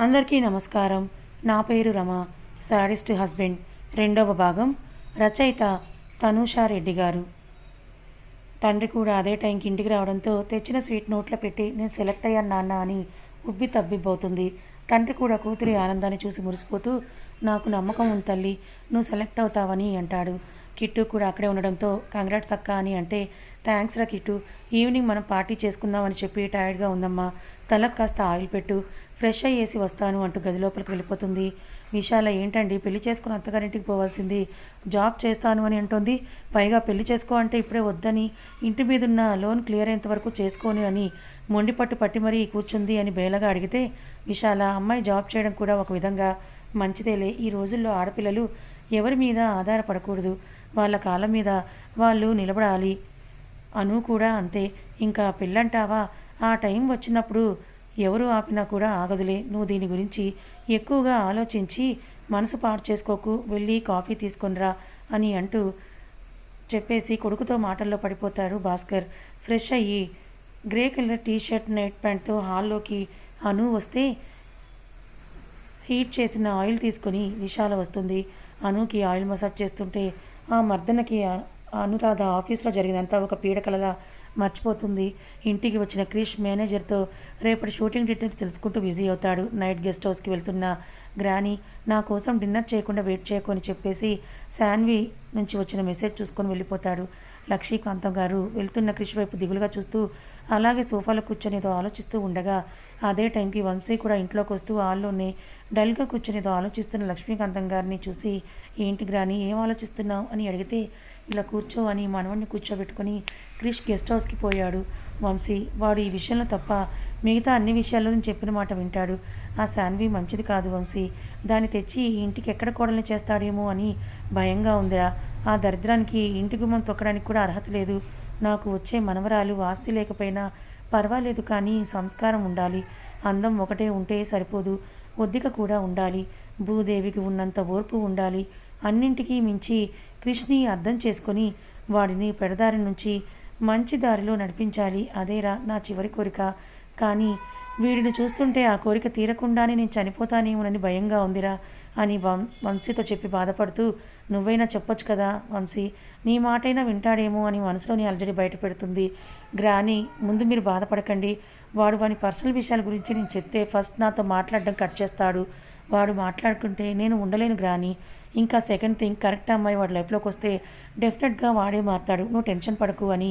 అందరికీ నమస్కారం. నా పేరు రమ. సాడిస్ట్ హస్బెండ్ రెండవ భాగం. రచయిత తనూషారెడ్డి గారు. తండ్రి కూడా అదే టైంకి ఇంటికి రావడంతో తెచ్చిన స్వీట్ నోట్లో పెట్టి నేను సెలెక్ట్ అయ్యాను నాన్న అని ఉబ్బి తబ్బిబ్బవుతుంది. తండ్రి కూడా కూతురి ఆనందాన్ని చూసి మురిసిపోతూ నాకు నమ్మకం ఉంది తల్లి, నువ్వు సెలెక్ట్ అవుతావని అంటాడు. కిట్టు కూడా అక్కడే ఉండడంతో కంగ్రాట్స్ అక్క అని అంటే థ్యాంక్స్ రా కిట్టు, ఈవినింగ్ మనం పార్టీ చేసుకుందామని చెప్పి టైర్డ్గా ఉందమ్మా, తలకు కాస్త ఆయిల్ పెట్టు, ఫ్రెష్ అయ్యేసి వస్తాను అంటూ గది లోపలికి వెళ్ళిపోతుంది. విశాల ఏంటండి పెళ్లి చేసుకుని అత్తగారింటికి పోవాల్సింది, జాబ్ చేస్తాను అని అంటుంది, పైగా పెళ్లి చేసుకో అంటే ఇప్పుడే వద్దని, ఇంటి మీదున్న లోన్ క్లియర్ అయ్యేంత వరకు చేసుకోని అని మొండిపట్టు పట్టి మరీ కూర్చుంది అని బేలగా అడిగితే, విశాల అమ్మాయి జాబ్ చేయడం కూడా ఒక విధంగా మంచిదేలే, ఈ రోజుల్లో ఆడపిల్లలు ఎవరి మీద ఆధారపడకూడదు, వాళ్ళ కాళ్ళ మీద వాళ్ళు నిలబడాలి. అను కూడా అంతే, ఇంకా పెళ్ళంటావా ఆ టైం వచ్చినప్పుడు ఎవరు ఆపినా కూడా ఆగదులే, నువ్వు దీని గురించి ఎక్కువగా ఆలోచించి మనసు పాడు చేసుకోకు, వెళ్ళి కాఫీ తీసుకొనిరా అని అంటూ చెప్పేసి కొడుకుతో మాటల్లో పడిపోతాడు భాస్కర్. ఫ్రెష్ అయ్యి గ్రే కలర్ టీషర్ట్ నైట్ ప్యాంట్తో హాల్లోకి అను వస్తే హీట్ చేసిన ఆయిల్ తీసుకొని విశాల వస్తుంది. అనుకి ఆయిల్ మసాజ్ చేస్తుంటే ఆ మర్దనకి అనురాధ ఆఫీస్లో జరిగినంత ఒక పీడకలలా మర్చిపోతుంది. ఇంటికి వచ్చిన క్రిష్ మేనేజర్తో రేపటి షూటింగ్ డీటెయిల్స్ తెలుసుకుంటూ బిజీ అవుతాడు. నైట్ గెస్ట్ హౌస్కి వెళ్తున్న గ్రాని నా కోసం డిన్నర్ చేయకుండా వెయిట్ చేయకొని చెప్పేసి శాన్వి నుంచి వచ్చిన మెసేజ్ చూసుకొని వెళ్ళిపోతాడు. లక్ష్మీకాంతం గారు వెళ్తున్న క్రిష్ వైపు దిగులుగా చూస్తూ అలాగే సోఫాలో కూర్చొని ఏదో ఆలోచిస్తూ ఉండగా అదే టైంకి వంశీ కూడా ఇంట్లోకి వస్తూ హాల్లోనే డల్గా కూర్చొని ఏదో ఆలోచిస్తున్న లక్ష్మీకాంతం గారిని చూసి ఏంటి గ్రాని ఏం ఆలోచిస్తున్నావు అని అడిగితే ఇలా కూర్చో అని మనవడిని కూర్చోబెట్టుకొని క్రిష్ గెస్ట్ హౌస్కి పోయాడు. వంశీ వాడు ఈ విషయంలో తప్ప మిగతా అన్ని విషయాల్లో నేను చెప్పిన మాట వింటాడు. ఆ శాన్వి మంచిది కాదు వంశీ, దాన్ని తెచ్చి ఈ ఇంటికి ఎక్కడ కోడల్ని చేస్తాడేమో అని భయంగా ఉందిరా. ఆ దరిద్రానికి ఇంటి గుమ్మం తొక్కడానికి కూడా అర్హత లేదు. నాకు వచ్చే మనవరాలు ఆస్తి లేకపోయినా పర్వాలేదు, కానీ సంస్కారం ఉండాలి, అందం ఒకటే ఉంటే సరిపోదు, ఒద్దిక కూడా ఉండాలి, భూదేవికి ఉన్నంత ఓర్పు ఉండాలి, అన్నింటికీ మించి కృష్ణని అర్థం చేసుకొని వాడిని పెడదారి నుంచి మంచి దారిలో నడిపించాలి, అదేరా నా చివరి కోరిక. కానీ వీడిని చూస్తుంటే ఆ కోరిక తీరకుండానే నేను చనిపోతానేమోనని భయంగా ఉందిరా అని వంశీతో చెప్పి బాధపడుతూ నువ్వైనా చెప్పొచ్చు కదా వంశీ, నీ మాటైనా వింటాడేమో అని మనసులోని అలజడి బయట పెడుతుంది. గ్రాని ముందు మీరు బాధపడకండి, వాడు వాని పర్సనల్ విషయాల గురించి నేను చెప్తే ఫస్ట్ నాతో మాట్లాడడం కట్ చేస్తాడు, వాడు మాట్లాడుకుంటే నేను ఉండలేను గ్రాని. ఇంకా సెకండ్ థింగ్, కరెక్ట్ అమ్మాయి వాడి లైఫ్లోకి వస్తే డెఫినెట్గా వాడే మారుతాడు, నువ్వు టెన్షన్ పడకు అని.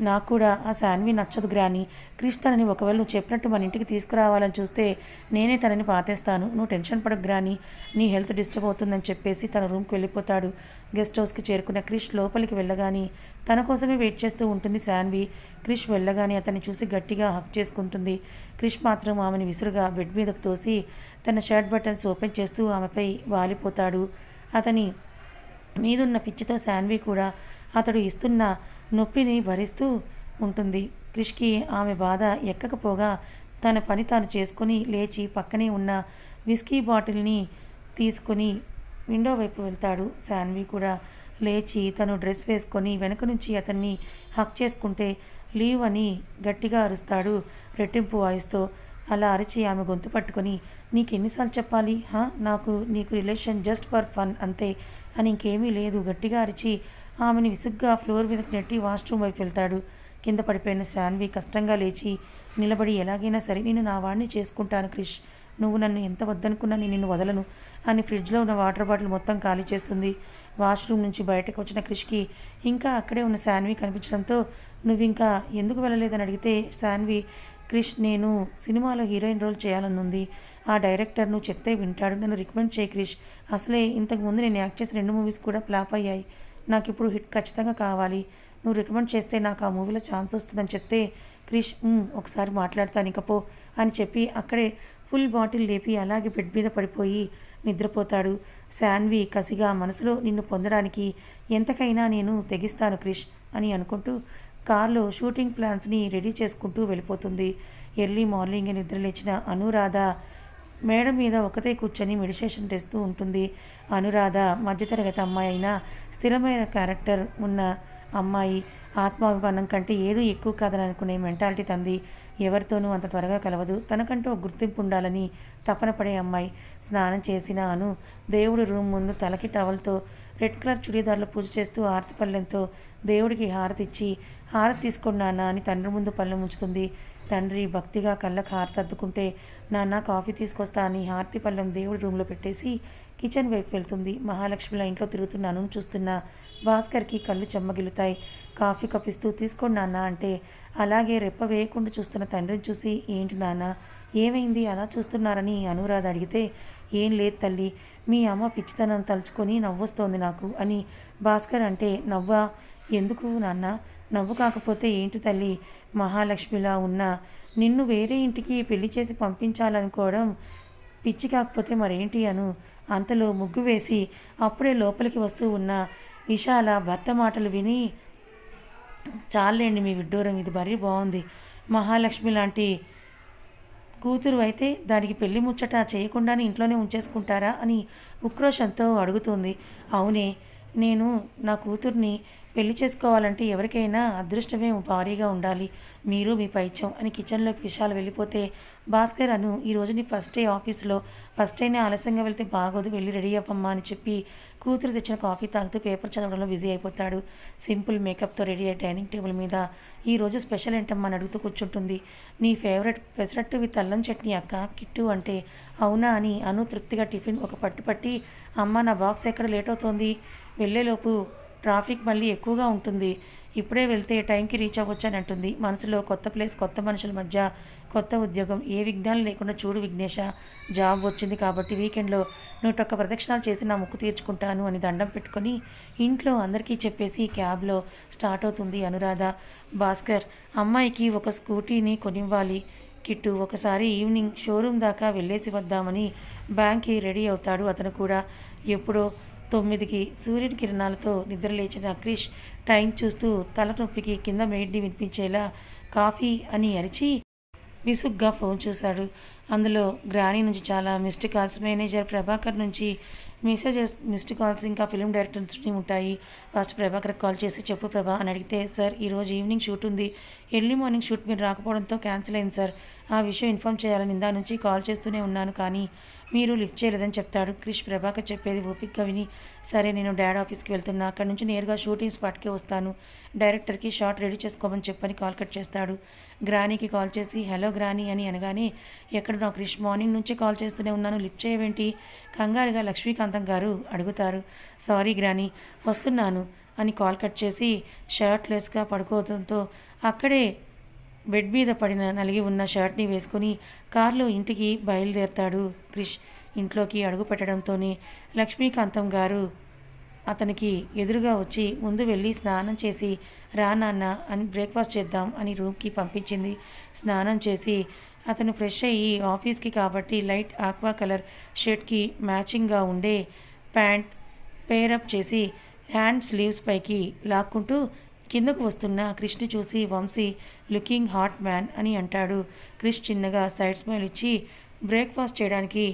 నాకు కూడా ఆ శాన్వి నచ్చదు గ్రాని, క్రిష్ తనని ఒకవేళ నువ్వు చెప్పినట్టు మన ఇంటికి తీసుకురావాలని చూస్తే నేనే తనని పాతేస్తాను, నువ్వు టెన్షన్ పడకు గ్రాని, నీ హెల్త్ డిస్టర్బ్ అవుతుందని చెప్పేసి తన రూమ్కి వెళ్ళిపోతాడు. గెస్ట్ హౌస్కి చేరుకున్న క్రిష్ లోపలికి వెళ్ళగానే తన కోసమే వెయిట్ చేస్తూ ఉంటుంది శాన్వి. క్రిష్ వెళ్ళగానే అతన్ని చూసి గట్టిగా హక్ చేసుకుంటుంది. క్రిష్ మాత్రం ఆమెను విసురుగా బెడ్ మీదకు తోసి తన షర్ట్ బటన్స్ ఓపెన్ చేస్తూ ఆమెపై వాలిపోతాడు. అతని మీదున్న పిచ్చితో శాన్వి కూడా అతడు ఇస్తున్న నొప్పిని భరిస్తూ ఉంటుంది. క్రిష్కి ఆమె బాధ ఎక్కకపోగా తన పని తాను చేసుకొని లేచి పక్కనే ఉన్న విస్కీ బాటిల్ని తీసుకొని విండో వైపు వెళ్తాడు. శాన్వి కూడా లేచి తను డ్రెస్ వేసుకొని వెనక నుంచి అతన్ని హక్ చేసుకుంటే లీవ్ అని గట్టిగా అరుస్తాడు రెట్టింపు వాయిస్తో. అలా అరిచి ఆమె గొంతు పట్టుకొని నీకెన్నిసార్లు చెప్పాలి, నాకు నీకు రిలేషన్ జస్ట్ ఫర్ ఫన్ అంతే అని, ఇంకేమీ లేదు గట్టిగా అరిచి ఆమెని విసుగ్గా ఫ్లోర్ మీదకి నెట్టి వాష్రూమ్ వైపు వెళ్తాడు. కింద పడిపోయిన శాన్వి కష్టంగా లేచి నిలబడి ఎలాగైనా సరే నేను నా వాడిని చేసుకుంటాను క్రిష్, నువ్వు నన్ను ఎంత వద్దనుకున్నా నేను నిన్ను వదలను అని ఫ్రిడ్జ్లో ఉన్న వాటర్ బాటిల్ మొత్తం ఖాళీ చేస్తుంది. వాష్రూమ్ నుంచి బయటకు వచ్చిన క్రిష్కి ఇంకా అక్కడే ఉన్న శాన్వి కనిపించడంతో నువ్వు ఇంకా ఎందుకు వెళ్ళలేదని అడిగితే శాన్వి, క్రిష్ నేను సినిమాలో హీరోయిన్ రోల్ చేయాలనుంది, ఆ డైరెక్టర్ నువ్వు చెప్తే వింటాడు, నన్ను రికమెండ్ చేయి క్రిష్, అసలే ఇంతకుముందు నేను యాక్ట్ చేసిన 2 మూవీస్ కూడా ఫ్లాప్ అయ్యాయి, నాకు ఇప్పుడు హిట్ ఖచ్చితంగా కావాలి, నువ్వు రికమెండ్ చేస్తే నాకు ఆ మూవీలో ఛాన్స్ వస్తుందని చెప్తే క్రిష్ ఒకసారి మాట్లాడతాను ఇకపో అని చెప్పి అక్కడే ఫుల్ బాటిల్ లేపి అలాగే బెడ్ మీద పడిపోయి నిద్రపోతాడు. శాన్వి కసిగా మనసులో నిన్ను పొందడానికి ఎంతకైనా నేను తెగిస్తాను క్రిష్ అని అనుకుంటూ కార్లో షూటింగ్ ప్లాన్స్ని రెడీ చేసుకుంటూ వెళ్ళిపోతుంది. ఎర్లీ మార్నింగ్ నిద్రలేచిన అనురాధ మేడ మీద ఒకతే కూర్చొని మెడిటేషన్ చేస్తూ ఉంటుంది. అనురాధ మధ్యతరగతి అమ్మాయి అయినా స్థిరమైన క్యారెక్టర్ ఉన్న అమ్మాయి, ఆత్మాభిమానం కంటే ఏదో ఎక్కువ కాదని అనుకునే మెంటాలిటీ తంది. ఎవరితోనూ అంత త్వరగా కలవదు. తనకంటూ ఒక గుర్తింపు ఉండాలని తపన పడే అమ్మాయి. స్నానం చేసిన అను దేవుడి రూమ్ ముందు తలకి టవల్తో రెడ్ కలర్ చుడీదార్లో పూజ చేస్తూ హారతి పళ్ళెంతో దేవుడికి హారతి ఇచ్చి, హారతి తీసుకోండి నాన్న అని తండ్రి ముందు పళ్ళెం ఉంచుతుంది. తండ్రి భక్తిగా కళ్ళకు హారతి అద్దుకుంటే, నాన్న కాఫీ తీసుకొస్తా అని హారతి పళ్ళెం దేవుడి రూమ్లో పెట్టేసి కిచెన్ వైపు వెళ్తుంది. మహాలక్ష్మిలా ఇంట్లో తిరుగుతున్న అనుని చూస్తున్న భాస్కర్కి కళ్ళు చెమ్మగిలుతాయి. కాఫీ కప్పిస్తూ తీసుకోండి నాన్న అంటే, అలాగే రెప్ప వేయకుండా చూస్తున్న తండ్రిని చూసి, ఏంటి నాన్న ఏమైంది అలా చూస్తున్నారని అనురాధ అడిగితే, ఏం లేదు తల్లి, మీ అమ్మ పిచ్చితనం తలుచుకొని నవ్వొస్తోంది నాకు అని భాస్కర్ అంటే, నవ్వా? ఎందుకు నాన్న? నవ్వు కాకపోతే ఏంటి తల్లి? మహాలక్ష్మిలా ఉన్న నిన్ను వేరే ఇంటికి పెళ్లి చేసి పంపించాలనుకోవడం పిచ్చి కాకపోతే మరేంటి అను. అంతలో ముగ్గు వేసి అప్పుడే లోపలికి వస్తూ ఉన్న విశాల భర్త మాటలు విని, చాలండి మీ విడ్డూరం, ఇది మరీ బాగుంది. మహాలక్ష్మి లాంటి కూతురు అయితే దానికి పెళ్లి ముచ్చట చేయకుండానే ఇంట్లోనే ఉంచేసుకుంటారా అని ఉక్రోషంతో అడుగుతుంది. అవునే, నేను నా కూతుర్ని పెళ్లి చేసుకోవాలంటే ఎవరికైనా అదృష్టమే భారీగా ఉండాలి. మీరు మీ పైత్యం అని కిచెన్లోకి విశాల్ వెళ్ళిపోతే, భాస్కర్ అను ఈరోజు నీ ఫస్ట్ డే ఆఫీస్లో, ఫస్ట్ డేనే ఆలస్యంగా వెళ్తే బాగోదు, వెళ్ళి రెడీ అవ్వమ్మా అని చెప్పి కూతురు తెచ్చిన కాఫీ తాగుతూ పేపర్ చదవడంలో బిజీ అయిపోతాడు. సింపుల్ మేకప్తో రెడీ అయ్యే డైనింగ్ టేబుల్ మీద ఈరోజు స్పెషల్ ఏంటమ్మా అని అడుగుతూ కూర్చుంటుంది. నీ ఫేవరెట్ పెసరట్టు విత్ అల్లం చట్నీ అక్క, కిట్టు అంటే. అవునా అని అను తృప్తిగా టిఫిన్ ఒక పట్టి, అమ్మ నా బాక్స్ ఎక్కడ లేట్ అవుతోంది, వెళ్ళేలోపు ట్రాఫిక్ మళ్ళీ ఎక్కువగా ఉంటుంది, ఇప్పుడే వెళ్తే టైంకి రీచ్ అవ్వచ్చు అని అంటుంది. మనసులో కొత్త ప్లేస్, కొత్త మనుషుల మధ్య కొత్త ఉద్యోగం, ఏ విఘ్నాలు లేకుండా చూడు విఘ్నేష, జాబ్ వచ్చింది కాబట్టి వీకెండ్లో 101 ప్రదక్షిణాలు చేసి నా ముక్కు తీర్చుకుంటాను అని దండం పెట్టుకొని ఇంట్లో అందరికీ చెప్పేసి క్యాబ్లో స్టార్ట్ అవుతుంది అనురాధ. భాస్కర్ అమ్మాయికి ఒక స్కూటీని కొనివ్వాలి కిట్టు, ఒకసారి ఈవినింగ్ షోరూమ్ దాకా వెళ్ళేసి వద్దామని బ్యాంక్కి రెడీ అవుతాడు. అతను కూడా ఎప్పుడో 9కి సూర్యుని కిరణాలతో నిద్రలేచిన క్రిష్ టైం చూస్తూ తలనొప్పికి కింద మేడ్ని వినిపించేలా కాఫీ అని అరిచి విసుగ్గా ఫోన్ చూశాడు. అందులో గ్రానీ నుంచి చాలా మిస్డ్ కాల్స్, మేనేజర్ ప్రభాకర్ నుంచి మెసేజెస్, మిస్డ్ కాల్స్, ఇంకా ఫిల్మ్ డైరెక్టర్ నుంచి ఉంటాయి. ఫస్ట్ ప్రభాకర్కి కాల్ చేసి చెప్పు ప్రభా అని అడిగితే, సార్ ఈరోజు ఈవినింగ్ షూట్ ఉంది, ఎర్లీ మార్నింగ్ షూట్ మీరు రాకపోవడంతో క్యాన్సిల్ అయింది సార్, ఆ విషయం ఇన్ఫామ్ చేయాలని ఇందా నుంచి కాల్ చేస్తూనే ఉన్నాను కానీ మీరు లిఫ్ట్ చేయలేదని చెప్తాడు. క్రిష్ ప్రభాకర్ చెప్పేది ఓపిక్గా విని, సరే నేను డాడ్ ఆఫీస్కి వెళ్తున్నా, అక్కడి నుంచి నేరుగా షూటింగ్ స్పాట్కే వస్తాను, డైరెక్టర్కి షాట్ రెడీ చేసుకోమని చెప్పని కాల్ కట్ చేస్తాడు. గ్రానీకి కాల్ చేసి హలో గ్రానీ అని అనగానే, ఎక్కడున్నావు క్రిష్, మార్నింగ్ నుంచే కాల్ చేస్తూనే ఉన్నాను, లిఫ్ట్ చేయవేంటి, కంగారుగా లక్ష్మీకాంతం గారు అడుగుతారు. సారీ గ్రానీ, వస్తున్నాను అని కాల్ కట్ చేసి షర్ట్లెస్గా పడుకోవడంతో అక్కడే బెడ్ మీద పడిన నలిగి ఉన్న షర్ట్ని వేసుకుని కారులో ఇంటికి బయలుదేరతాడు క్రిష్. ఇంట్లోకి అడుగు పెట్టడంతోనే లక్ష్మీకాంతం గారు అతనికి ఎదురుగా వచ్చి ముందు వెళ్ళి స్నానం చేసి రా నాన్న అని బ్రేక్ఫాస్ట్ చేద్దాం అని రూమ్కి పంపించింది. స్నానం చేసి అతను ఫ్రెష్ అయ్యి ఆఫీస్కి కాబట్టి లైట్ ఆక్వా కలర్ షర్ట్కి మ్యాచింగ్గా ఉండే ప్యాంట్ పేరప్ చేసి హ్యాండ్ స్లీవ్స్ పైకి లాక్కుంటూ కిందకు వస్తున్న క్రిష్ని చూసి, వంశీ లుకింగ్ హాట్ మ్యాన్ అని అంటాడు. క్రిష్ చిన్నగా సైడ్ స్మైల్ ఇచ్చి బ్రేక్ఫాస్ట్ చేయడానికి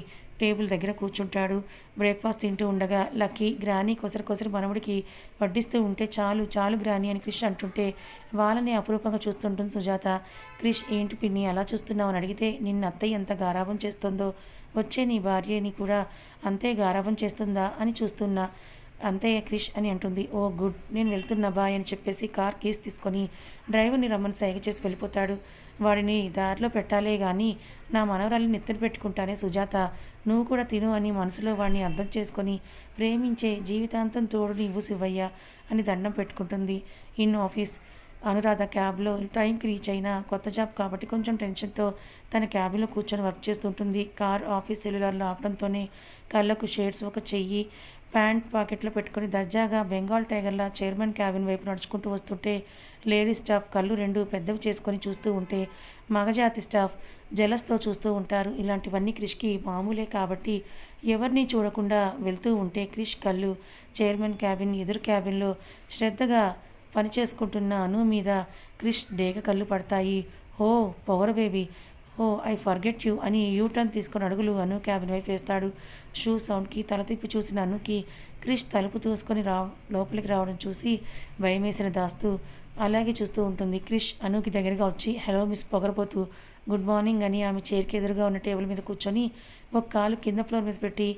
టేబుల్ దగ్గర కూర్చుంటాడు. బ్రేక్ఫాస్ట్ తింటూ ఉండగా లక్కీ, గ్రానీ కొసరు మనవడికి వడ్డిస్తూ ఉంటే, చాలు చాలు గ్రానీ అని క్రిష్ అంటుంటే వాళ్ళని అపురూపంగా చూస్తుంటుంది సుజాత. క్రిష్ ఏంటి పిన్ని అలా చూస్తున్నావు అని అడిగితే, నిన్న అత్తయ్య ఎంత గారాబం చేస్తుందో వచ్చే నీ భార్యని కూడా అంతే గారాబం చేస్తుందా అని చూస్తున్నా అంతే క్రిష్ అని అంటుంది. ఓ గుడ్, నేను వెళ్తున్నా బాయ్ అని చెప్పేసి కార్ కీస్ తీసుకొని డ్రైవర్ని రమ్మని సైగ చేసి వెళ్ళిపోతాడు. వాడిని దారిలో పెట్టాలే కానీ నా మనవరాల్ని నెత్తిన పెట్టుకుంటానే సుజాత, నువ్వు కూడా తిను అని మనసులో వాడిని అర్థం చేసుకొని ప్రేమించే జీవితాంతం తోడు నీవు శివయ్య అని దండం పెట్టుకుంటుంది. ఇన్ ఆఫీస్ అనురాధ క్యాబ్లో టైంకి రీచ్ అయినా కొత్త జాబ్ కాబట్టి కొంచెం టెన్షన్తో తన క్యాబిన్లో కూర్చొని వర్క్ చేస్తుంటుంది. కార్ ఆఫీస్ సెల్యులర్లో ఆపడంతోనే కళ్ళకు షేడ్స్, ఒక చెయ్యి ప్యాంట్ పాకెట్లో పెట్టుకుని దర్జాగా బెంగాల్ టైగర్లా చైర్మన్ క్యాబిన్ వైపు నడుచుకుంటూ వస్తుంటే లేడీ స్టాఫ్ కళ్ళు రెండు పెద్దవి చేసుకొని చూస్తూ ఉంటే మగజాతి స్టాఫ్ జలస్తో చూస్తూ ఉంటారు. ఇలాంటివన్నీ క్రిష్కి మామూలే కాబట్టి ఎవరిని చూడకుండా వెళ్తూ ఉంటే క్రిష్ కళ్ళు చైర్మన్ క్యాబిన్ ఎదురు క్యాబిన్లో శ్రద్ధగా పనిచేసుకుంటున్న అను మీద క్రిష్ డేగ కళ్ళు పడతాయి. హో power baby, oh I forget you అని యూటర్న్ తీసుకుని అడుగులు అను క్యాబిన్ వైపు వేస్తాడు. షూ సౌండ్కి తల తిప్పి చూసిన అనుకి క్రిష్ తలుపు తోసుకొని లోపలికి రావడం చూసి భయమేసిన దాస్తూ, అలాగే చూస్తూ ఉంటుంది. క్రిష్ అనుకి దగ్గరగా వచ్చి హలో మిస్ పొగరపోతూ గుడ్ మార్నింగ్ అని ఆమె చైర్కి ఎదురుగా ఉన్న టేబుల్ మీద కూర్చొని ఒక కాలు కింద ఫ్లోర్ మీద పెట్టి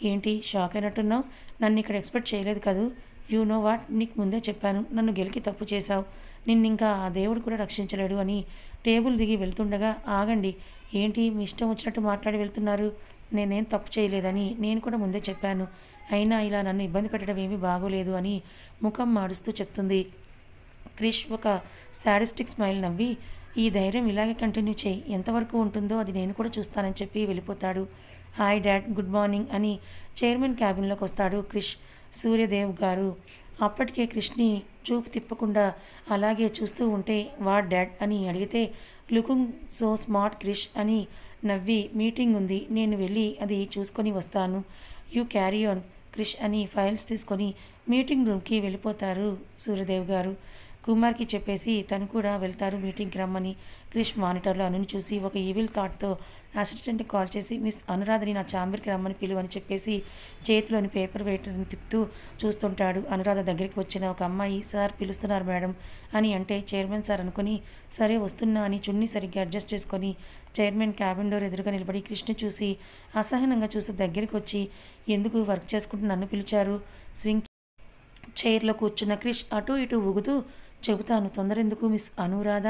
ఏంటి షాక్ అయినట్టున్నావు? నన్ను ఇక్కడ ఎక్స్పెక్ట్ చేయలేదు కదూ. యూ నో వాట్, నీకు ముందే చెప్పాను నన్ను గెలికి తప్పు చేశావు, నిన్నింకా ఆ దేవుడు కూడా రక్షించలేడు అని. టేబుల్ దిగి వెళ్తుండగా ఆగండి, ఏంటి మీ ఇష్టం వచ్చినట్టు మాట్లాడి వెళ్తున్నారు? నేనేం తప్పు చేయలేదని నేను కూడా ముందే చెప్పాను, అయినా ఇలా నన్ను ఇబ్బంది పెట్టడం ఏమీ బాగోలేదు అని ముఖం మాడుస్తూ చెప్తుంది. క్రిష్ ఒక సాడిస్టిక్ స్మైల్ నవ్వి ఈ ధైర్యం ఇలాగే కంటిన్యూ చేయి, ఎంతవరకు ఉంటుందో అది నేను కూడా చూస్తానని చెప్పి వెళ్ళిపోతాడు. హాయ్ డాడ్, గుడ్ మార్నింగ్ అని చైర్మన్ క్యాబిన్లోకి వస్తాడు క్రిష్. సూర్యదేవ్ గారు అప్పటికే క్రిష్ని చూపు తిప్పకుండా అలాగే చూస్తూ ఉంటే వాట్ డాడ్ అని అడిగితే లుకింగ్ సో స్మార్ట్ క్రిష్ అని నవ్వి మీటింగ్ ఉంది, నేను వెళ్ళి అది చూసుకొని వస్తాను, యూ క్యారీ ఆన్ క్రిష్ అని ఫైల్స్ తీసుకొని మీటింగ్ రూమ్కి వెళ్ళిపోతారు సూర్యదేవ్ గారు. కుమార్కి చెప్పేసి తను కూడా వెళ్తారు మీటింగ్కి రమ్మని. క్రిష్ మానిటర్లో అనుని చూసి ఒక ఈవిల్ థాట్తో అసిస్టెంట్కి కాల్ చేసి మిస్ అనురాధని నా ఛాంబర్కి రమ్మని పిలువని చెప్పేసి చేతిలోని పేపర్ వెయిటర్ని తిప్పుతూ చూస్తుంటాడు. అనురాధ దగ్గరికి వచ్చిన ఒక అమ్మాయి సార్ పిలుస్తున్నారు మేడం అని అంటే చైర్మన్ సార్ అనుకుని సరే వస్తున్నా అని చున్నీ సరిగ్గా అడ్జస్ట్ చేసుకొని చైర్మన్ క్యాబిన్ డోర్ ఎదురుగా నిలబడి క్రిష్ని చూసి అసహనంగా చూసి దగ్గరికి వచ్చి ఎందుకు వర్క్ చేసుకుంటూ నన్ను పిలిచారు? స్వింగ్ చైర్లో కూర్చున్న క్రిష్ అటు ఇటు ఊగుతూ చెబుతాను, తొందర ఎందుకు మిస్ అనురాధ,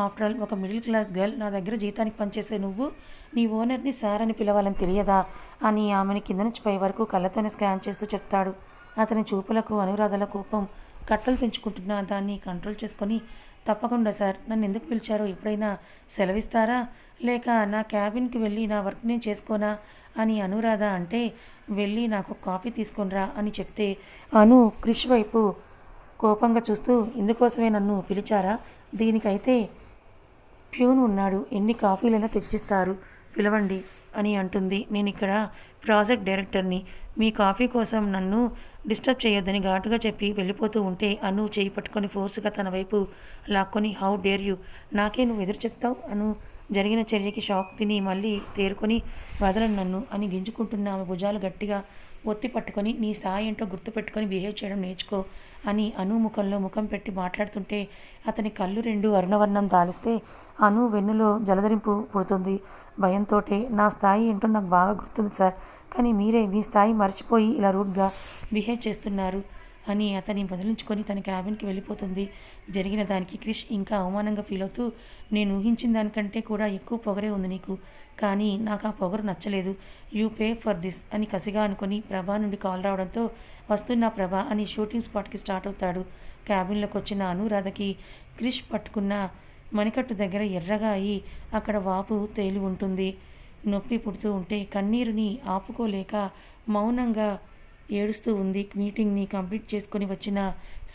ఆఫ్టర్ ఆల్ ఒక మిడిల్ క్లాస్ గర్ల్, నా దగ్గర జీతానికి పనిచేసే నువ్వు నీ ఓనర్ని సార్ అని పిలవాలని తెలియదా అని ఆమెని కింద నుంచి పై వరకు కళ్ళతోనే స్కాన్ చేస్తూ చెప్తాడు. అతని చూపులకు అనురాధల కోపం కట్టలు తెంచుకుంటున్నా దాన్ని కంట్రోల్ చేసుకొని తప్పకుండా సార్, నన్ను ఎందుకు పిలిచారో ఎప్పుడైనా సెలవిస్తారా, లేక నా క్యాబిన్కి వెళ్ళి నా వర్క్ నేను చేసుకోనా అని అనురాధ అంటే వెళ్ళి నాకు కాఫీ తీసుకొనిరా అని చెప్తే అను క్రిష్ వైపు కోపంగా చూస్తూ ఇందుకోసమే నన్ను పిలిచారా, దీనికైతే ప్యూన్ ఉన్నాడు, ఎన్ని కాఫీలైనా తెచ్చిస్తారు, పిలవండి అని అంటుంది. నేను ఇక్కడ ప్రాజెక్ట్ డైరెక్టర్ని, మీ కాఫీ కోసం నన్ను డిస్టర్బ్ చేయొద్దని ఘాటుగా చెప్పి వెళ్ళిపోతూ ఉంటే అను చేయి పట్టుకొని ఫోర్స్గా తన వైపు లాక్కొని హౌ డేర్ యూ, నాకే నువ్వు ఎదురు చెప్తావు అను, జరిగిన చర్యకి షాక్ తిని మళ్ళీ తేరుకొని వదలను నన్ను అని గింజుకుంటున్న ఆమె భుజాలు గట్టిగా ఒత్తి పట్టుకొని నీ స్థాయి ఏంటో గుర్తుపెట్టుకొని బిహేవ్ చేయడం నేర్చుకో అని అను ముఖంలో ముఖం పెట్టి మాట్లాడుతుంటే అతని కళ్ళు రెండు అరుణవర్ణం దాలిస్తే అను వెన్నులో జలధరింపు పుడుతుంది. భయంతోటే నా స్థాయి ఏంటో నాకు బాగా గుర్తుంది సార్, కానీ మీరే మీ స్థాయి మర్చిపోయి ఇలా రూడ్గా బిహేవ్ చేస్తున్నారు అని అతన్ని బదిలించుకొని తన క్యాబిన్కి వెళ్ళిపోతుంది. జరిగిన దానికి క్రిష్ ఇంకా అవమానంగా ఫీల్ అవుతూ నేను ఊహించిన దానికంటే కూడా ఎక్కువ పొగరే ఉంది నీకు, కానీ నాకు ఆ పొగరు నచ్చలేదు, యూ పే ఫర్ దిస్ అని కసిగా అనుకొని ప్రభా నుండి కాల్ రావడంతో వస్తున్న ప్రభా అని షూటింగ్ స్పాట్కి స్టార్ట్ అవుతాడు. క్యాబిన్లోకి వచ్చిన అనురాధకి క్రిష్ పట్టుకున్న మణికట్టు దగ్గర ఎర్రగా అయి అక్కడ వాపు తేలి ఉంటుంది. నొప్పి పుడుతూ ఉంటే కన్నీరుని ఆపుకోలేక మౌనంగా ఏడుస్తూ ఉంది. మీటింగ్ని కంప్లీట్ చేసుకొని వచ్చిన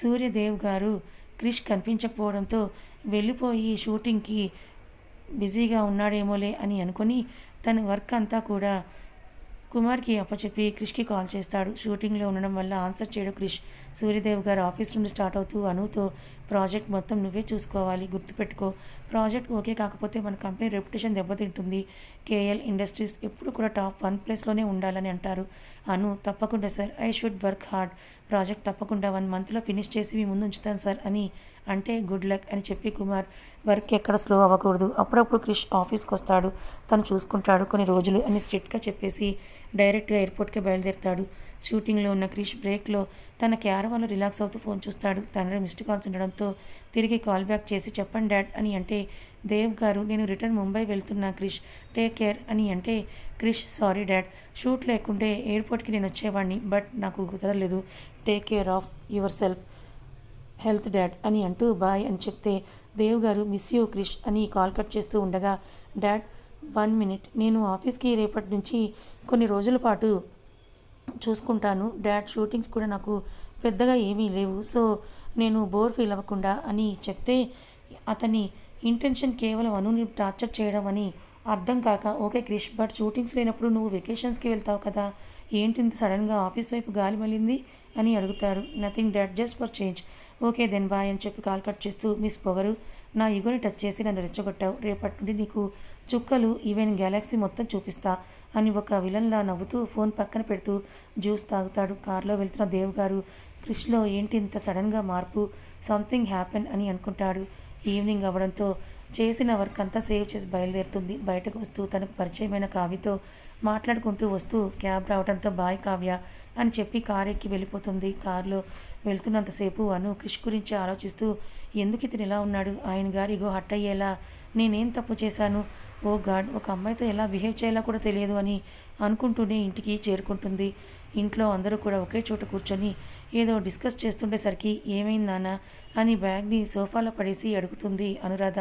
సూర్యదేవ్ గారు క్రిష్ కనిపించకపోవడంతో వెళ్ళిపోయి షూటింగ్కి బిజీగా ఉన్నాడేమోలే అని అనుకొని తన వర్క్ అంతా కూడా కుమార్కి అప్పచెప్పి క్రిష్కి కాల్ చేస్తాడు. షూటింగ్లో ఉండడం వల్ల ఆన్సర్ చేయడు క్రిష్. సూర్యదేవ్ గారు ఆఫీస్ నుండి స్టార్ట్ అవుతూ అనుతో ప్రాజెక్ట్ మొత్తం నువ్వే చూసుకోవాలి, గుర్తుపెట్టుకో, ప్రాజెక్ట్ ఓకే కాకపోతే మన కంపెనీ రెప్యుటేషన్ దెబ్బతింటుంది, కేఎల్ ఇండస్ట్రీస్ ఎప్పుడు కూడా టాప్ 1 ప్లేస్లోనే ఉండాలని అంటారు. అను తప్పకుండా sir, I should work hard, project తప్పకుండా 1 మంత్లో ఫినిష్ చేసి మీ ముందు ఉంచుతాను సార్ అని అంటే గుడ్ లక్ అని చెప్పి కుమార్ వర్క్ ఎక్కడ స్లో అవ్వకూడదు, అప్పుడప్పుడు క్రిష్ ఆఫీస్కి వస్తాడు, తను చూసుకుంటాడు కొన్ని రోజులు అని స్ట్రిక్ట్గా చెప్పేసి డైరెక్ట్గా ఎయిర్పోర్ట్కి బయలుదేరుతాడు. షూటింగ్లో ఉన్న క్రిష్ బ్రేక్లో తన క్యారవాన్లో రిలాక్స్ అవుతూ ఫోన్ చూస్తాడు. తండ్రి మిస్డ్ కాల్స్ ఉండడంతో తిరిగి కాల్ బ్యాక్ చేసి చెప్పండి డాడ్ అని అంటే దేవ్ గారు నేను రిటర్న్ ముంబై వెళ్తున్నా క్రిష్, టేక్ కేర్ అని అంటే క్రిష్ సారీ డాడ్, షూట్ లేకుంటే ఎయిర్పోర్ట్కి నేను వచ్చేవాడిని, బట్ నాకు కుదరలేదు, take care of your self health dad అని అంటూ బాయ్ అని చెప్తే దేవ్ గారు మిస్ యూ క్రిష్ అని కాల్ కట్ చేస్తూ ఉండగా డాడ్ 1 మినిట్, నేను ఆఫీస్కి రేపటి నుంచి కొన్ని రోజుల పాటు చూసుకుంటాను డాడ్, షూటింగ్స్ కూడా నాకు పెద్దగా ఏమీ లేవు, సో నేను బోర్ ఫీల్ అవ్వకుండా అని చెప్తే అతని ఇంటెన్షన్ కేవలం అనుని టార్చర్ చేయడం అని అర్థం కాక ఓకే క్రిష్, బట్ షూటింగ్స్ లేనప్పుడు నువ్వు వెకేషన్స్కి వెళ్తావు కదా, ఏంటింది సడన్గా ఆఫీస్ వైపు గాలి మళ్ళింది అని అడుగుతాడు. Nothing dad, just for change, okay then bye అని చెప్పి కాల్ కట్ చేస్తూ మిస్ పొగరు, నా ఈగోని టచ్ చేసి నన్ను రెచ్చగొట్టావు, రేపటి నుండి నీకు చుక్కలు ఈవెన్ గ్యాలక్సీ మొత్తం చూపిస్తా అని ఒక విలన్లా నవ్వుతూ ఫోన్ పక్కన పెడుతూ జ్యూస్ తాగుతాడు. కారులో వెళ్తున్న దేవ్ గారు క్రిష్లో ఏంటి ఇంత సడన్గా మార్పు, సంథింగ్ హ్యాపెన్ అని అనుకుంటాడు. ఈవినింగ్ అవ్వడంతో చేసిన వర్క్ అంతా సేవ్ చేసి బయలుదేరుతుంది. బయటకు వస్తూ తనకు పరిచయమైన కావ్యతో మాట్లాడుకుంటూ వస్తూ క్యాబ్ రావడంతో బాయ్ కావ్య అని చెప్పి కారు ఎక్కి వెళ్ళిపోతుంది. కారులో వెళ్తున్నంతసేపు అను క్రిష్ గురించి ఆలోచిస్తూ ఎందుకు ఇతను ఇలా ఉన్నాడు, ఆయన గారి ఇగో హట్ అయ్యేలా నేనేం తప్పు చేశాను, ఓ గాడ్ ఒక అమ్మాయితో ఎలా బిహేవ్ చేయాలో కూడా తెలియదు అని అనుకుంటూనే ఇంటికి చేరుకుంటుంది. ఇంట్లో అందరూ కూడా ఒకే చోట కూర్చొని ఏదో డిస్కస్ చేస్తుండేసరికి ఏమైంది నాన్న అని బ్యాగ్ని సోఫాలో పడేసి అడుగుతుంది అనురాధ.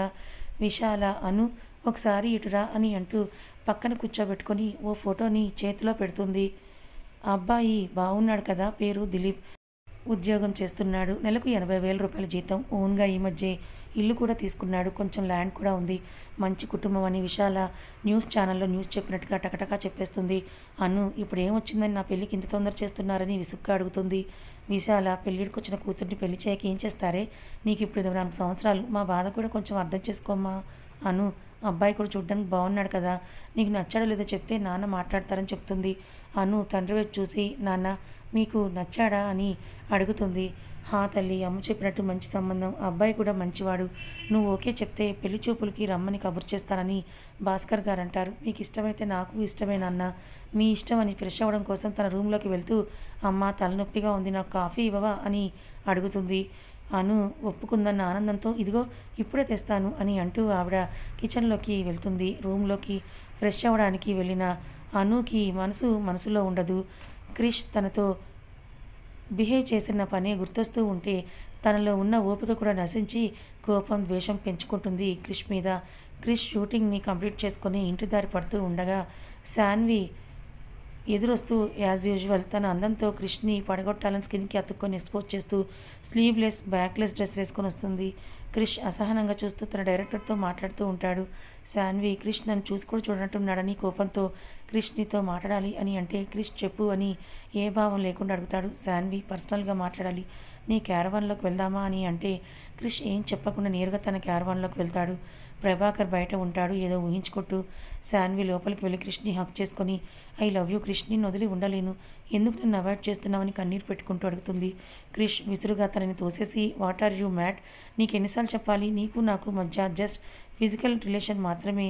విశాల అను ఒకసారి ఇటురా అని అంటూ పక్కన కూర్చోబెట్టుకొని ఓ ఫోటోని చేతిలో పెడుతుంది. అబ్బాయి బాగున్నాడు కదా, పేరు దిలీప్, ఉద్యోగం చేస్తున్నాడు, నెలకు 80,000 రూపాయల జీతం, ఓన్గా ఈ మధ్య ఇల్లు కూడా తీసుకున్నాడు, కొంచెం ల్యాండ్ కూడా ఉంది, మంచి కుటుంబం అని విశాల న్యూస్ ఛానల్లో న్యూస్ చెప్పినట్టుగా టకటకా చెప్పేస్తుంది. అను ఇప్పుడు ఏమొచ్చిందని నా పెళ్ళికి ఇంత తొందర చేస్తున్నారని విసుగ్గా అడుగుతుంది. విశాల పెళ్ళిడికి వచ్చిన కూతుర్ని పెళ్లి చేయక ఏం చేస్తారే, నీకు ఇప్పుడు 24 సంవత్సరాలు, మా బాధ కూడా కొంచెం అర్థం చేసుకోమ్మా. అను అబ్బాయి కూడా చూడ్డానికి బాగున్నాడు కదా, నీకు నచ్చాడో లేదో చెప్తే నాన్న మాట్లాడతారని చెప్తుంది. అను తండ్రి వైపు చూసి నాన్న మీకు నచ్చాడా అని అడుగుతుంది. హా తల్లి, అమ్మ చెప్పినట్టు మంచి సంబంధం, అబ్బాయి కూడా మంచివాడు, నువ్వు ఓకే చెప్తే పెళ్లి చూపులకి రమ్మని కబురు చేస్తానని భాస్కర్ గారు అంటారు, మీకు ఇష్టమైతే నాకు ఇష్టమే నాన్న, మీ ఇష్టం అని ఫ్రెష్ అవ్వడం కోసం తన రూమ్లోకి వెళ్తూ అమ్మ తలనొప్పిగా ఉంది, నాకు కాఫీ ఇవ్వవా అని అడుగుతుంది. అను ఒప్పుకుందన్న ఆనందంతో ఇదిగో ఇప్పుడే తెస్తాను అని అంటూ ఆవిడ కిచెన్లోకి వెళ్తుంది. రూమ్లోకి ఫ్రెష్ అవ్వడానికి వెళ్ళిన అనుకి మనసులో ఉండదు. క్రిష్ తనతో బిహేవ్ చేసిన పనే గుర్తొస్తూ ఉంటే తనలో ఉన్న ఓపిక కూడా నశించి కోపం ద్వేషం పెంచుకుంటుంది క్రిష్ మీద. క్రిష్ షూటింగ్ని కంప్లీట్ చేసుకొని ఇంటి దారి పడుతూ ఉండగా శాన్వి ఎదురొస్తూ యాజ్ యూజువల్ తన అందంతో క్రిష్ని పడగొట్టాలని స్కిన్కి అతుక్కొని ఎక్స్పోజ్ చేస్తూ స్లీవ్లెస్ బ్యాక్లెస్ డ్రెస్ వేసుకొని వస్తుంది. క్రిష్ అసహనంగా చూస్తూ తన డైరెక్టర్తో మాట్లాడుతూ ఉంటాడు. శాన్వి క్రిష్ నన్ను చూసి కూడా చూడనట్టున్నాడని కోపంతో క్రిష్ నీతో మాట్లాడాలి అని అంటే క్రిష్ చెప్పు అని ఏ భావం లేకుండా అడుగుతాడు. శాన్వి పర్సనల్గా మాట్లాడాలి, నీ క్యారవాన్లోకి వెళ్దామా అని అంటే క్రిష్ ఏం చెప్పకుండా నేరుగా తన క్యారవాన్లోకి వెళ్తాడు. ప్రభాకర్ బయట ఉంటాడు ఏదో ఊహించుకుంటూ. శాన్వి లోపలికి వెళ్ళి క్రిష్ని హక్ చేసుకొని ఐ లవ్ యూ క్రిష్, నిన్ను వదిలి ఉండలేను, ఎందుకు నన్ను అవాయిడ్ చేస్తున్నావని కన్నీరు పెట్టుకుంటూ అడుగుతుంది. క్రిష్ విసురుగా తనని తోసేసి వాట్ ఆర్ యూ మ్యాడ్, నీకు ఎన్నిసార్లు చెప్పాలి, నీకు నాకు మధ్య జస్ట్ ఫిజికల్ రిలేషన్ మాత్రమే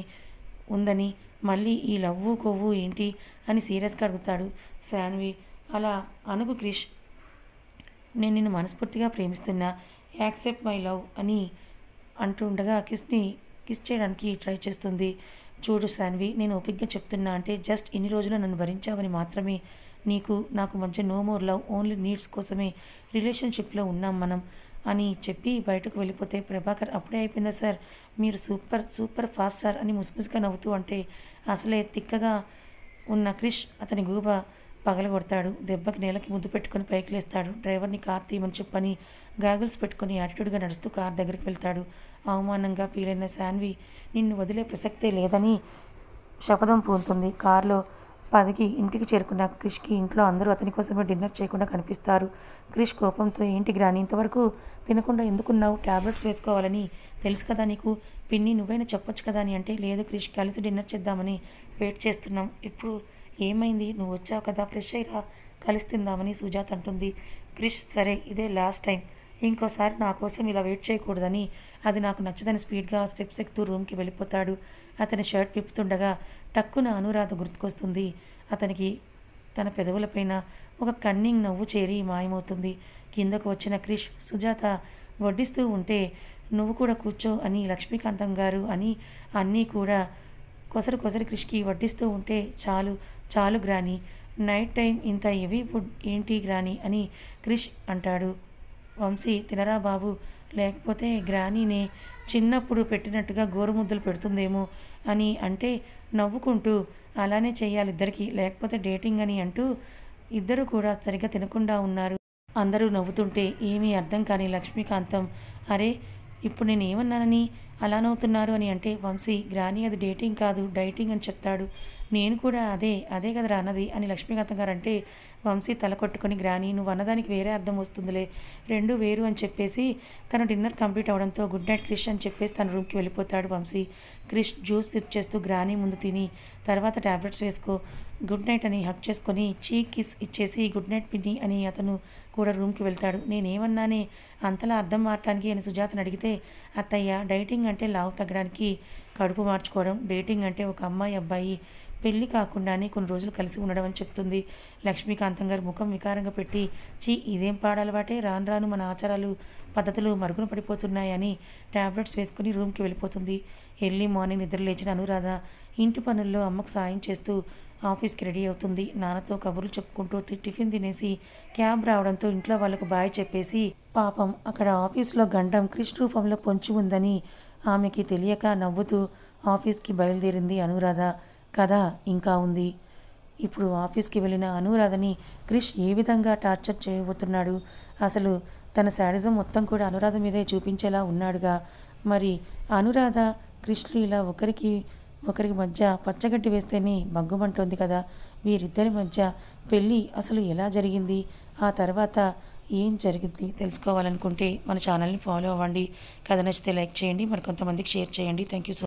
ఉందని, మళ్ళీ ఈ లవ్వు కొవ్వు ఏంటి అని సీరియస్గా అడుగుతాడు. శాన్వి అలా అనుకు క్రిష్, నేను నిన్ను మనస్ఫూర్తిగా ప్రేమిస్తున్నా, యాక్సెప్ట్ మై లవ్ అని అంటుండగా కిస్ చేయడానికి ట్రై చేస్తుంది. చూడు శాన్వి, నేను ఓపిక్గా చెప్తున్నా అంటే జస్ట్ ఇన్ని రోజులు నన్ను భరించావని మాత్రమే, నీకు నాకు మధ్య no more love, only needs కోసమే రిలేషన్షిప్లో ఉన్నాం మనం అని చెప్పి బయటకు వెళ్ళిపోతే ప్రభాకర్ అప్పుడే అయిపోయిందా సార్, మీరు సూపర్ ఫాస్ట్ సార్ అని ముసుముసుగా నవ్వుతూ అంటే అసలే తిక్కగా ఉన్న క్రిష్ అతని గూబ పగలగొడతాడు. దెబ్బకి నేలకి ముద్దు పెట్టుకొని పైకి లేస్తాడు. డ్రైవర్ని కార్ తీయమని చెప్పని గాగుల్స్ పెట్టుకొని యాటిట్యూడ్గా నడుస్తూ కార్ దగ్గరికి వెళ్తాడు. అవమానంగా ఫీల్ అయిన శాన్వి నిన్ను వదిలే ప్రసక్తే లేదని శపథం పూనుతుంది. కారులో 10కి ఇంటికి చేరుకున్న క్రిష్కి ఇంట్లో అందరూ అతని కోసమే డిన్నర్ చేయకుండా కనిపిస్తారు. క్రిష్ కోపంతో ఏంటి గ్రాని ఇంతవరకు తినకుండా ఎందుకున్నావు, ట్యాబ్లెట్స్ వేసుకోవాలని తెలుసు కదా నీకు, పిన్ని నువ్వైనా చెప్పొచ్చు కదా అని అంటే లేదు క్రిష్, కలిసి డిన్నర్ చేద్దామని వెయిట్ చేస్తున్నాం, ఇప్పుడు ఏమైంది, నువ్వు వచ్చావు కదా ఫ్రెష్ అయ్యిరా కలిసి తిందామని సుజాత అంటుంది. క్రిష్ సరే ఇదే లాస్ట్ టైం, ఇంకోసారి నా కోసం ఇలా వెయిట్ చేయకూడదని, అది నాకు నచ్చదని స్పీడ్గా స్టెప్స్ ఎక్కుతూ రూమ్కి వెళ్ళిపోతాడు. అతని షర్ట్ విప్పుతుండగా టక్కున అనురాధ గుర్తుకొస్తుంది. అతనికి తన పెదవులపైన ఒక కన్నింగ్ నవ్వు చేరి మాయమవుతుంది. కిందకు వచ్చిన క్రిష్ సుజాత వడ్డిస్తూ ఉంటే నువ్వు కూడా కూర్చో అని లక్ష్మీకాంతం గారు అని అన్నీ కూడా కొసరు క్రిష్కి వడ్డిస్తూ ఉంటే చాలు గ్రాని, నైట్ టైం ఇంత హెవీ ఫుడ్ ఏంటి గ్రాని అని క్రిష్ అంటాడు. వంశీ తినరా బాబు, లేకపోతే గ్రానీనే చిన్నప్పుడు పెట్టినట్టుగా గోరుముద్దలు పెడుతుందేమో అని అంటే నవ్వుకుంటూ అలానే చేయాలి ఇద్దరికి, లేకపోతే డేటింగ్ అని అంటూ ఇద్దరు కూడా సరిగ్గా తినకుండా ఉన్నారు. అందరూ నవ్వుతుంటే ఏమీ అర్థం కాని లక్ష్మీకాంతం అరే ఇప్పుడు నేను ఏమన్నానని అలా నవ్వుతున్నారు అని అంటే వంశీ గ్రాని అది డేటింగ్ కాదు డైటింగ్ అని చెప్తాడు. నేను కూడా అదే కదరా అన్నది అని లక్ష్మీకాంతం గారు అంటే వంశీ తల కొట్టుకొని గ్రాని నువ్వు అన్నదానికి వేరే అర్థం వస్తుందిలే, రెండు వేరు అని చెప్పేసి తన డిన్నర్ కంప్లీట్ అవడంతో గుడ్ నైట్ క్రిష్ అని చెప్పేసి తన రూమ్కి వెళ్ళిపోతాడు వంశీ. క్రిష్ జ్యూస్ సిప్ చేస్తూ గ్రాని ముందు తిని తర్వాత ట్యాబ్లెట్స్ వేసుకో, గుడ్ నైట్ అని హక్ చేసుకొని చీక్ కిస్ ఇచ్చేసి గుడ్ నైట్ పిన్ని అని అతను కూడా రూమ్కి వెళ్తాడు. నేనేమన్నానే అంతలా అర్థం మారటానికి అని సుజాతను అడిగితే, అత్తయ్య డైటింగ్ అంటే లావు తగ్గడానికి కడుపు మార్చుకోవడం, డేటింగ్ అంటే ఒక అమ్మాయి అబ్బాయి పెళ్లి కాకుండానే కొన్ని రోజులు కలిసి ఉండడం అని చెప్తుంది. లక్ష్మీకాంతం గారు ముఖం వికారంగా పెట్టి, ఇదేం పాడలవాటే, రాను రాను మన ఆచారాలు పద్ధతులు మరుగున పడిపోతున్నాయని ట్యాబ్లెట్స్ వేసుకుని రూమ్కి వెళ్ళిపోతుంది. ఎర్లీ మార్నింగ్ నిద్ర లేచిన అనురాధ ఇంటి పనుల్లో అమ్మకు సాయం చేస్తూ ఆఫీస్కి రెడీ అవుతుంది. నాన్నతో కబుర్లు చెప్పుకుంటూ టిఫిన్ తినేసి క్యాబ్ రావడంతో ఇంట్లో వాళ్ళకు బాయ్ చెప్పేసి, పాపం అక్కడ ఆఫీస్లో గండం క్రిష్ రూపంలో పొంచి ఉందని ఆమెకి తెలియక నవ్వుతూ ఆఫీస్కి బయలుదేరింది అనురాధ. కథ ఇంకా ఉంది. ఇప్పుడు ఆఫీస్కి వెళ్ళిన అనురాధని క్రిష్ ఏ విధంగా టార్చర్ చేయబోతున్నాడు? అసలు తన శాడిజం మొత్తం కూడా అనురాధ మీదే చూపించేలా ఉన్నాడుగా. మరి అనురాధ క్రిష్లు ఇలా ఒకరికి మధ్య పచ్చగడ్డి వేస్తేనే బగ్గుమంటోంది కదా. వీరిద్దరి మధ్య పెళ్ళి అసలు ఎలా జరిగింది, ఆ తర్వాత ఏం జరిగింది తెలుసుకోవాలనుకుంటే మన ఛానల్ని ఫాలో అవ్వండి. కథ నచ్చితే లైక్ చేయండి, మరి కొంతమందికి షేర్ చేయండి. Thank you so